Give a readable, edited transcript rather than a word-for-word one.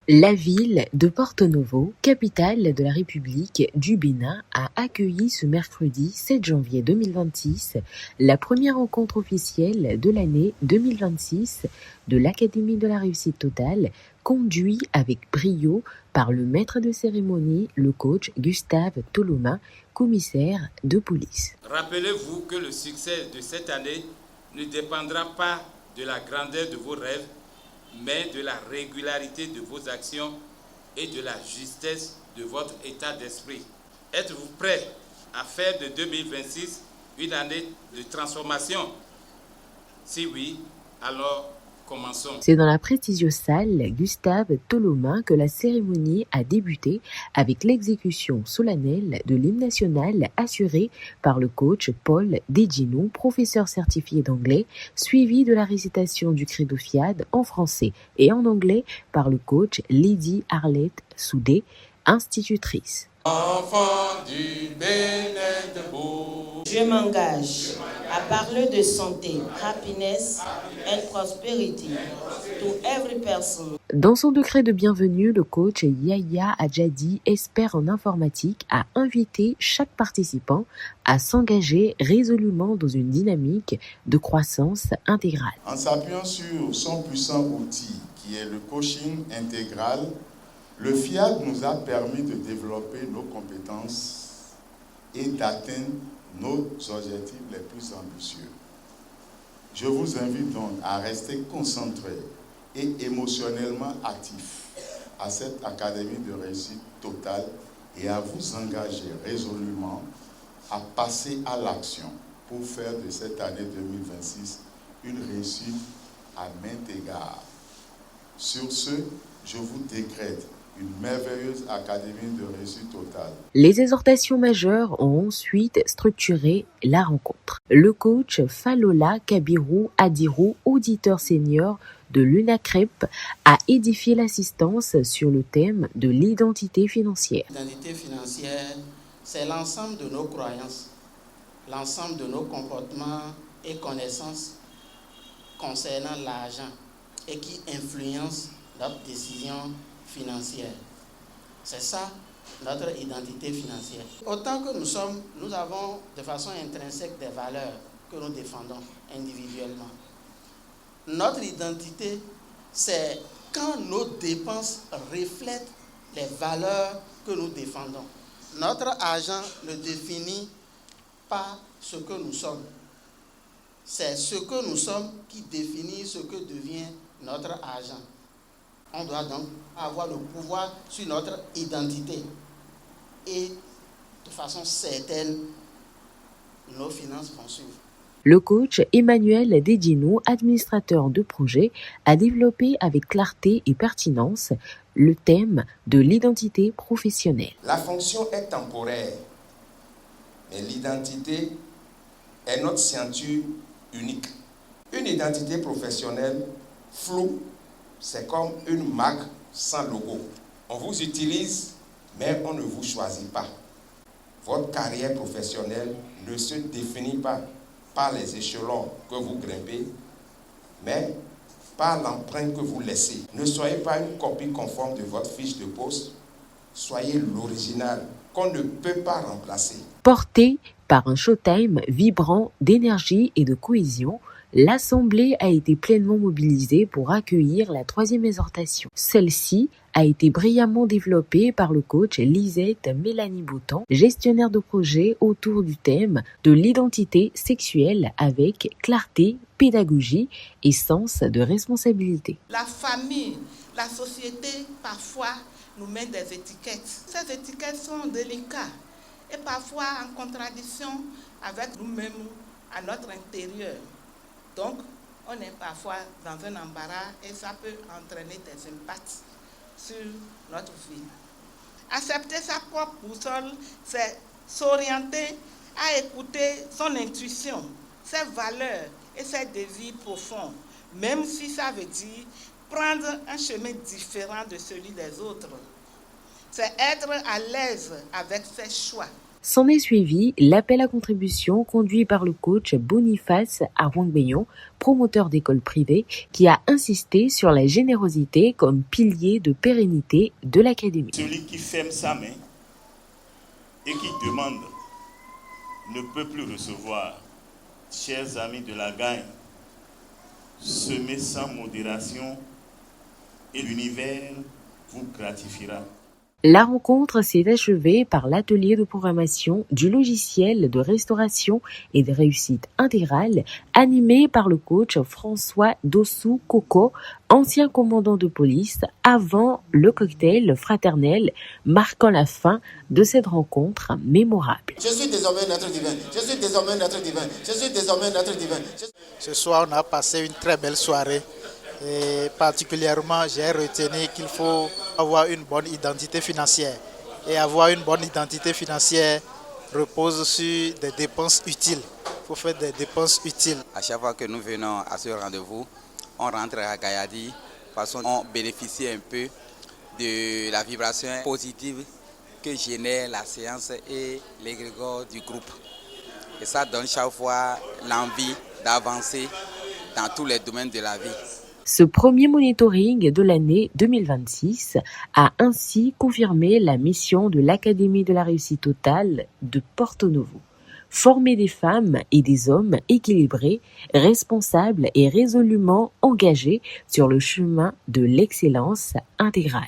La ville de Porto Novo, capitale de la République du Bénin, a accueilli ce mercredi 7 janvier 2026 la première rencontre officielle de l'année 2026 de l'Académie de la réussite totale, conduit avec brio par le maître de cérémonie, le coach Gustave Toloma, commissaire de police. Rappelez-vous que le succès de cette année ne dépendra pas de la grandeur de vos rêves, mais de la régularité de vos actions et de la justesse de votre état d'esprit. Êtes-vous prêt à faire de 2026 une année de transformation? Si oui, alors commençons. C'est dans la prestigieuse salle Gustave Toloma que la cérémonie a débuté avec l'exécution solennelle de l'hymne national assurée par le coach Paul Dedjinou, professeur certifié d'anglais, suivi de la récitation du Credo Fiat en français et en anglais par le coach Lady Arlette Soudé, institutrice. Enfant du Bénin debout, je m'engage à parler de santé, happiness and prosperity to every person. Dans son décret de bienvenue, le coach Yaya Adjadi, expert en informatique, a invité chaque participant à s'engager résolument dans une dynamique de croissance intégrale. En s'appuyant sur son puissant outil qui est le coaching intégral, le FIAT nous a permis de développer nos compétences et d'atteindre nos objectifs les plus ambitieux. Je vous invite donc à rester concentrés et émotionnellement actifs à cette académie de réussite totale et à vous engager résolument à passer à l'action pour faire de cette année 2026 une réussite à maints égards. Sur ce, je vous décrète une merveilleuse académie de réussite totale. Les exhortations majeures ont ensuite structuré la rencontre. Le coach Falola Kabiru Adiru, auditeur senior de l'UNACREP, a édifié l'assistance sur le thème de l'identité financière. L'identité financière, c'est l'ensemble de nos croyances, l'ensemble de nos comportements et connaissances concernant l'argent et qui influencent notre décision financière. C'est ça notre identité financière. Autant que nous avons de façon intrinsèque des valeurs que nous défendons individuellement. Notre identité, c'est quand nos dépenses reflètent les valeurs que nous défendons. Notre argent ne définit pas ce que nous sommes. C'est ce que nous sommes qui définit ce que devient notre argent. On doit donc avoir le pouvoir sur notre identité. Et de façon certaine, nos finances vont suivre. Le coach Emmanuel Dedjinou, administrateur de projet, a développé avec clarté et pertinence le thème de l'identité professionnelle. La fonction est temporaire, mais l'identité est notre ceinture unique. Une identité professionnelle floue, c'est comme une marque sans logo. On vous utilise, mais on ne vous choisit pas. Votre carrière professionnelle ne se définit pas par les échelons que vous grimpez, mais par l'empreinte que vous laissez. Ne soyez pas une copie conforme de votre fiche de poste, soyez l'original qu'on ne peut pas remplacer. Porté par un showtime vibrant d'énergie et de cohésion, l'Assemblée a été pleinement mobilisée pour accueillir la troisième exhortation. Celle-ci a été brillamment développée par le coach Lisette Mélanie Bouton, gestionnaire de projet autour du thème de l'identité sexuelle avec clarté, pédagogie et sens de responsabilité. La famille, la société, parfois, nous met des étiquettes. Ces étiquettes sont délicates et parfois en contradiction avec nous-mêmes à notre intérieur. Donc, on est parfois dans un embarras et ça peut entraîner des impacts sur notre vie. Accepter sa propre boussole, c'est s'orienter à écouter son intuition, ses valeurs et ses désirs profonds, même si ça veut dire prendre un chemin différent de celui des autres. C'est être à l'aise avec ses choix. S'en est suivi l'appel à contribution conduit par le coach Boniface Arwangbeyon, promoteur d'écoles privées, qui a insisté sur la générosité comme pilier de pérennité de l'académie. Celui qui ferme sa main et qui demande ne peut plus recevoir. Chers amis de la gagne, semez sans modération et l'univers vous gratifiera. La rencontre s'est achevée par l'atelier de programmation du logiciel de restauration et de réussite intégrale animé par le coach François Dossou Coco, ancien commandant de police, avant le cocktail fraternel marquant la fin de cette rencontre mémorable. Je suis désormais un être divin. Je suis désormais un être divin. Je suis désormais un être divin. Ce soir, on a passé une très belle soirée. Et particulièrement, j'ai retenu qu'il faut avoir une bonne identité financière. Et avoir une bonne identité financière repose sur des dépenses utiles. Il faut faire des dépenses utiles. À chaque fois que nous venons à ce rendez-vous, on rentre à Kayadi, parce qu'on bénéficie un peu de la vibration positive que génère la séance et l'égrégore du groupe. Et ça donne chaque fois l'envie d'avancer dans tous les domaines de la vie. Ce premier monitoring de l'année 2026 a ainsi confirmé la mission de l'Académie de la réussite totale de Porto Novo. Former des femmes et des hommes équilibrés, responsables et résolument engagés sur le chemin de l'excellence intégrale.